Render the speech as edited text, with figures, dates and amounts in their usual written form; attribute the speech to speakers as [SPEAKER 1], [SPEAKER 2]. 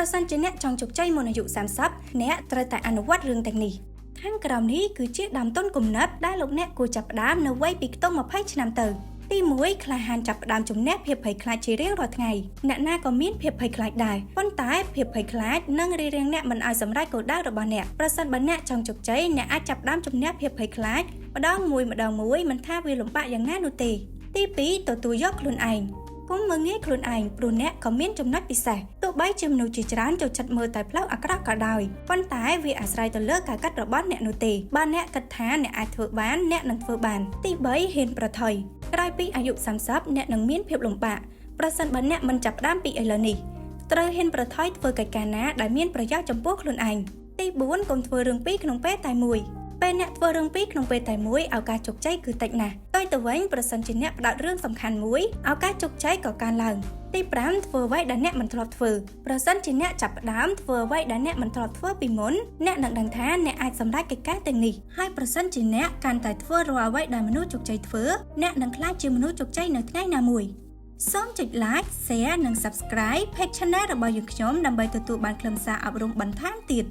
[SPEAKER 1] ប្រសិនជាអ្នកចង់ជោគជ័យមុនអាយុ30អ្នកត្រូវតែអនុវត្តរឿងទាំងនេះខាងក្រោមនេះគឺជាដើមទុនគំនិតដែលលោកអ្នកគួរចាប់ផ្ដើមនៅវ័យពីខ្ទង់20ឆ្នាំទៅទី1ក្លាហានចាប់ផ្ដើមជំនះភាពភ័យខ្លាចជារៀងរាល់ថ្ងៃអ្នកណាក៏មានភាពភ័យខ្លាចដែរប៉ុន្តែភាពភ័យខ្លាចនឹងរារាំងអ្នកមិនឲ្យសម្រេចគោលដៅរបស់អ្នកប្រសិនបើអ្នកចង់ជោគជ័យអ្នកអាចចាប់ផ្ដើមជំនះភាពភ័យខ្លាចម្ដងមួយមិនថាវាលំបាកយ៉ាងណានោះទេទី2ទទួលយកខ្លួនឯងគុំមើងងាយខ្លួនឯងព្រោះអ្នកក៏មានចំណុចពិសេសទោះបីជាមនុស្សជាច្រើនចូលចិត្តមើលតែផ្លូវអាក្រក់ក៏ដោយប៉ុន្តែវាអាស្រ័យទៅលើការគិតរបស់អ្នកនោះទេបើអ្នកគិតថាអ្នកអាចធ្វើបានអ្នកនឹងធ្វើបានទី3ហ៊ានប្រថុយក្រោយពីអាយុ30អ្នកនឹងមានភាពលំបាកប្រសិនបើអ្នកមិនចាប់ផ្ដើមពីឥឡូវនេះត្រូវហ៊ានប្រថុយធ្វើកិច្ចការណាដែលមានប្រយោជន៍ចំពោះខ្លួនឯងទី4កុំធ្វើរឿងពីរក្នុងពេលតែមួយពេលអ្នកធ្វើរឿងពីរក្នុងពេលតែមួយឱកាសជោគជ័យគឺតិចណាស់ទៅវិញប្រសិនជាអ្នកផ្ដោតរឿងសំខាន់មួយឱកាសជោគជ័យក៏កើនឡើងទី5ធ្វើអ្វីដែលអ្នកមិនធ្លាប់ធ្វើប្រសិនជាអ្នកចាប់ផ្ដើមធ្វើអ្វីដែលអ្នកមិនធ្លាប់ធ្វើពីមុនអ្នកនឹងដឹងថាអ្នកអាចសម្រេចកិច្ចការទាំងនេះហើយប្រសិនជាអ្នកកាន់តែធ្វើរាល់អ្វីដែលមនុស្សជោគជ័យធ្វើអ្នកនឹងក្លាយជាមនុស្សជោគជ័យនៅថ្ងៃណាមួយសូមចុច like share និង subscribe page channel របស់យើងខ្ញុំដើម្បីទទួលបានខ្លឹមសារអប់រំបន្ថែមទៀត